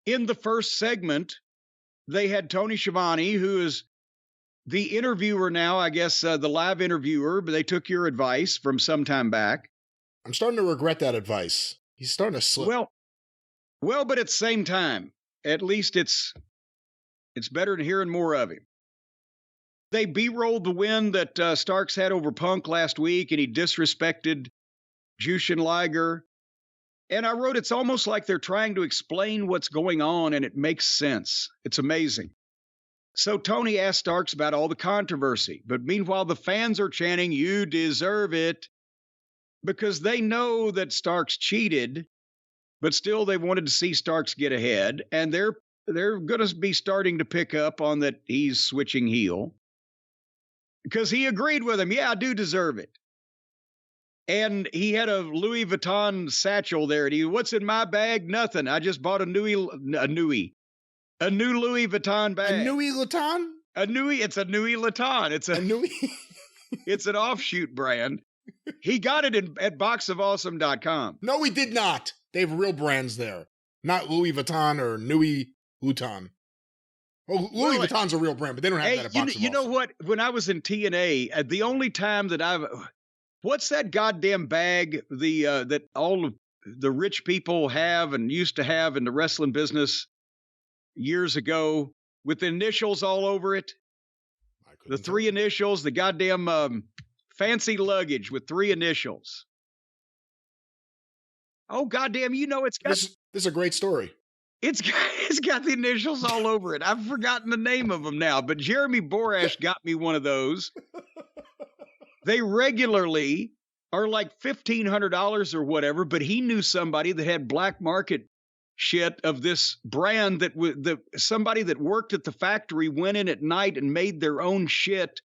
in the first segment, they had Tony Schiavone, who is the interviewer now, I guess, the live interviewer, but they took your advice from some time back. I'm starting to regret that advice. He's starting to slip. Well, but at the same time, at least it's better than hearing more of him. They B-rolled the win that Starks had over Punk last week, and he disrespected Jushin Liger. And I wrote, it's almost like they're trying to explain what's going on, and it makes sense. It's amazing. So Tony asked Starks about all the controversy. But meanwhile, the fans are chanting, "You deserve it," because they know that Starks cheated, but still they wanted to see Starks get ahead. And they're going to be starting to pick up on that he's switching heel. Because he agreed with him. Yeah, I do deserve it. And he had a Louis Vuitton satchel there. And he, what's in my bag? Nothing. I just bought a new Louis Vuitton bag. A Louis Vuitton? It's a Louis Vuitton. It's a Louis. It's an offshoot brand. He got it at boxofawesome.com. No, he did not. They have real brands there. Not Louis Vuitton or Louis Vuitton. Oh, Louis Vuitton's a real brand, but they don't have that at Box of Awesome. You know what? When I was in TNA, the only time that what's that goddamn bag that all of the rich people have and used to have in the wrestling business years ago with the initials all over it? The three initials, the goddamn fancy luggage with three initials. Oh, goddamn, it's got... This is a great story. It's got the initials all over it. I've forgotten the name of them now, but Jeremy Borash got me one of those. They regularly are like $1,500 or whatever, but he knew somebody that had black market shit of this brand that somebody that worked at the factory went in at night and made their own shit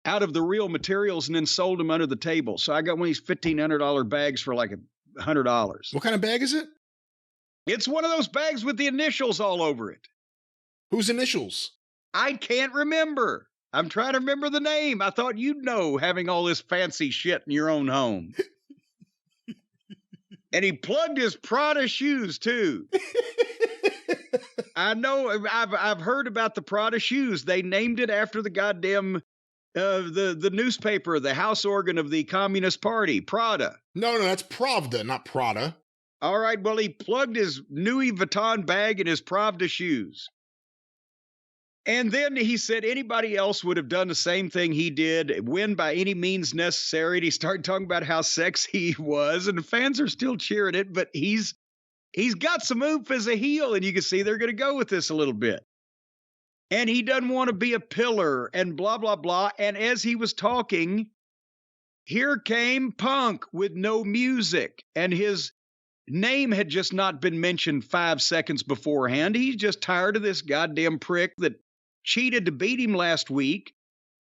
out of the real materials and then sold them under the table. So I got one of these $1,500 bags for like $100. What kind of bag is it? It's one of those bags with the initials all over it. Whose initials? I can't remember. I'm trying to remember the name. I thought you'd know, having all this fancy shit in your own home. And he plugged his Prada shoes, too. I know. I've heard about the Prada shoes. They named it after the goddamn the newspaper, the house organ of the Communist Party, Prada. No, that's Pravda, not Prada. All right, well, he plugged his Louis Vuitton bag in his Pravda shoes. And then he said anybody else would have done the same thing he did, win by any means necessary. And he started talking about how sexy he was, and the fans are still cheering it, but he's got some oomph as a heel, and you can see they're going to go with this a little bit. And he doesn't want to be a pillar and blah, blah, blah. And as he was talking, here came Punk with no music, and his name had just not been mentioned 5 seconds beforehand. He's just tired of this goddamn prick that cheated to beat him last week,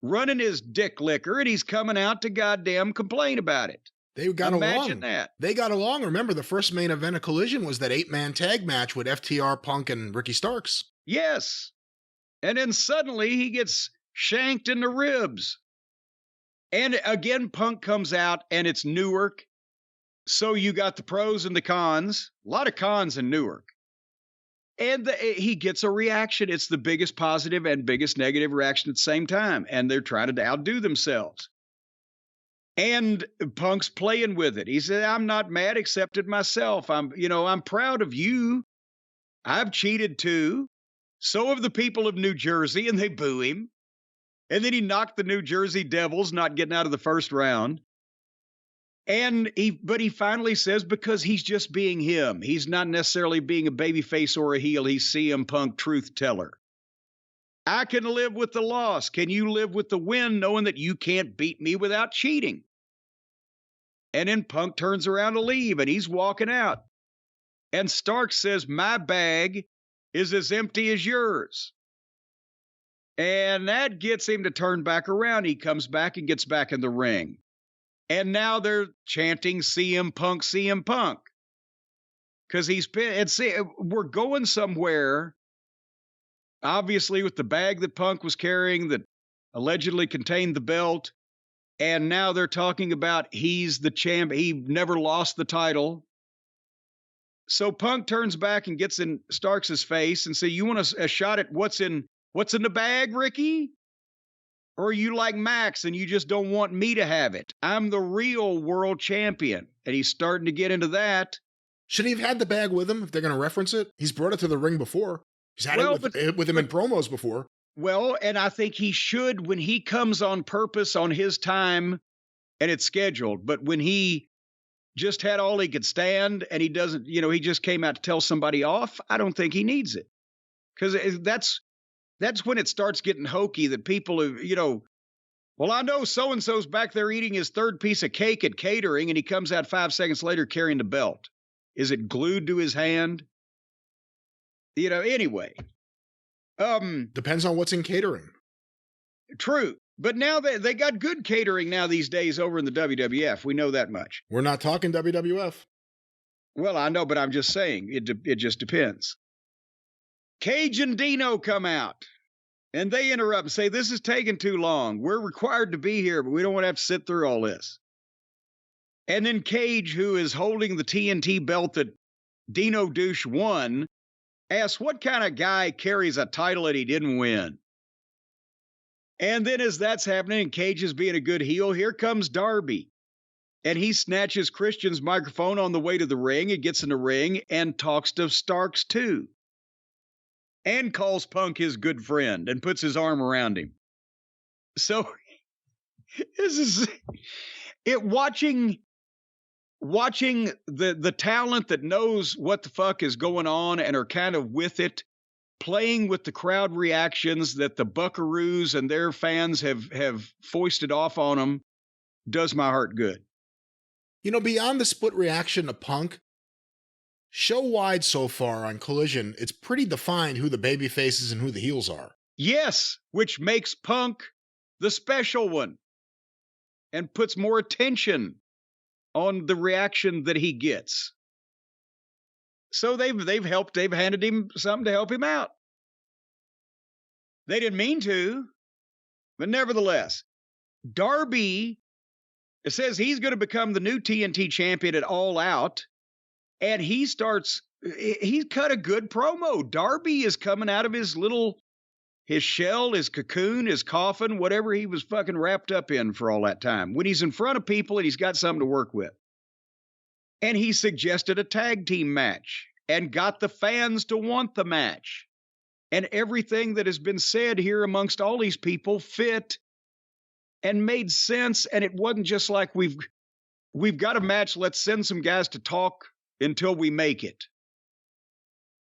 running his dick liquor, and he's coming out to goddamn complain about it. They got Imagine along. That. They got along. Remember, the first main event of Collision was that 8-man tag match with FTR, Punk, and Ricky Starks. Yes. And then suddenly he gets shanked in the ribs. And again, Punk comes out, and it's Newark. So you got the pros and the cons. A lot of cons in Newark. And he gets a reaction. It's the biggest positive and biggest negative reaction at the same time. And they're trying to outdo themselves. And Punk's playing with it. He said, I'm not mad, accepted myself. I'm proud of you. I've cheated too. So have the people of New Jersey, and they boo him. And then he knocked the New Jersey Devils, not getting out of the first round. But he finally says, because he's just being him. He's not necessarily being a babyface or a heel. He's CM Punk truth teller. I can live with the loss. Can you live with the win, knowing that you can't beat me without cheating? And then Punk turns around to leave, and he's walking out. And Stark says, my bag is as empty as yours. And that gets him to turn back around. He comes back and gets back in the ring. And now they're chanting CM Punk, CM Punk. Because we're going somewhere, obviously, with the bag that Punk was carrying that allegedly contained the belt. And now they're talking about he's the champ. He never lost the title. So Punk turns back and gets in Starks' face and say, "You want a shot at what's in the bag, Ricky? Or are you like Max and you just don't want me to have it? I'm the real world champion." And he's starting to get into that. Should he have had the bag with him if they're going to reference it? He's brought it to the ring before. He's had it with him in promos before. Well, and I think he should when he comes on purpose on his time and it's scheduled. But when he just had all he could stand and he doesn't, he just came out to tell somebody off, I don't think he needs it. Because that's when it starts getting hokey that people have, well, I know so-and-so's back there eating his third piece of cake at catering and he comes out 5 seconds later carrying the belt. Is it glued to his hand? Anyway. Depends on what's in catering. True. But now they got good catering now these days over in the WWF. We know that much. We're not talking WWF. Well, I know, but I'm just saying it just depends. Cage and Dino come out and they interrupt and say, "This is taking too long. We're required to be here, but we don't want to have to sit through all this." And then Cage, who is holding the TNT belt that Dino Douche won, asks, "What kind of guy carries a title that he didn't win?" And then as that's happening and Cage is being a good heel, here comes Darby. And he snatches Christian's microphone on the way to the ring and gets in the ring and talks to Starks too. And calls Punk his good friend and puts his arm around him. So this is it watching the talent that knows what the fuck is going on and are kind of with it, playing with the crowd reactions that the Buckaroos and their fans have foisted off on them, does my heart good. Beyond the split reaction to Punk, show-wide so far on Collision, it's pretty defined who the baby faces and who the heels are. Yes, which makes Punk the special one and puts more attention on the reaction that he gets. So they've handed him something to help him out. They didn't mean to, but nevertheless, Darby, it says he's going to become the new TNT champion at All Out, and he's cut a good promo. Darby is coming out of his shell, his cocoon, his coffin, whatever he was fucking wrapped up in for all that time. When he's in front of people and he's got something to work with. And he suggested a tag team match and got the fans to want the match. And everything that has been said here amongst all these people fit and made sense. And it wasn't just like we've got a match, let's send some guys to talk until we make it.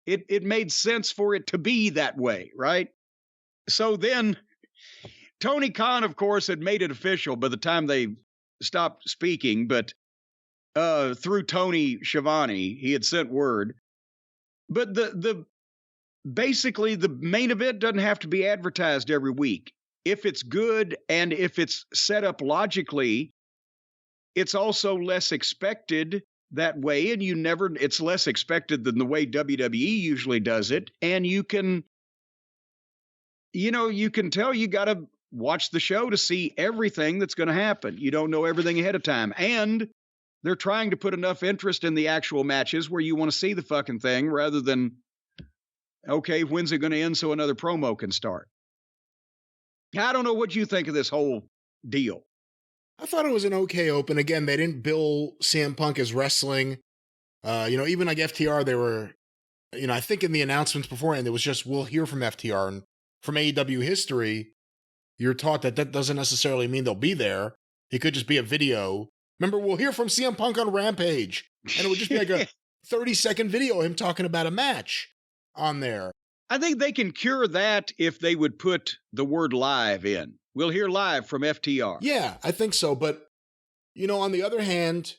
It made sense for it to be that way, right? So then Tony Khan, of course, had made it official by the time they stopped speaking, but through Tony Schiavone, he had sent word. But basically the main event doesn't have to be advertised every week. If it's good and if it's set up logically, it's also less expected that way, and it's less expected than the way WWE usually does it, and you can tell you got to watch the show to see everything that's going to happen. You don't know everything ahead of time, and they're trying to put enough interest in the actual matches where you want to see the fucking thing rather than, okay, when's it going to end so another promo can start? I don't know what you think of this whole deal. I thought it was an okay open. Again, they didn't bill CM Punk as wrestling. Even like FTR, they were, I think in the announcements beforehand, it was just, we'll hear from FTR. And from AEW history, you're taught that doesn't necessarily mean they'll be there. It could just be a video. Remember, we'll hear from CM Punk on Rampage. And it would just be like a 30-second video of him talking about a match on there. I think they can cure that if they would put the word live in. We'll hear live from FTR. Yeah, I think so. But, on the other hand,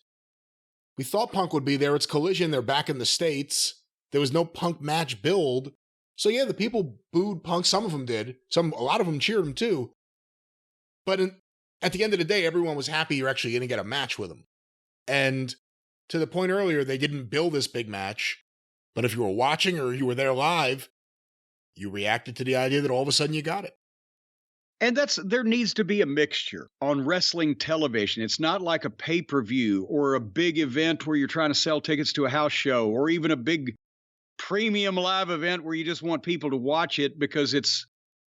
we thought Punk would be there. It's Collision. They're back in the States. There was no Punk match build. So, yeah, the people booed Punk. Some of them did. A lot of them cheered him, too. But at the end of the day, everyone was happy you're actually going to get a match with him. And to the point earlier, they didn't build this big match. But if you were watching or you were there live, you reacted to the idea that all of a sudden you got it. And there needs to be a mixture on wrestling television. It's not like a pay-per-view or a big event where you're trying to sell tickets to a house show, or even a big premium live event where you just want people to watch it because it's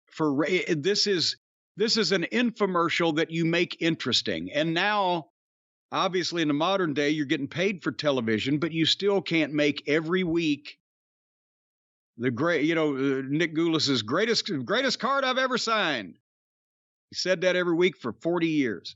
for this is an infomercial that you make interesting. And now, obviously, in the modern day, you're getting paid for television, but you still can't make every week Nick Goulas's greatest card I've ever signed. He said that every week for 40 years.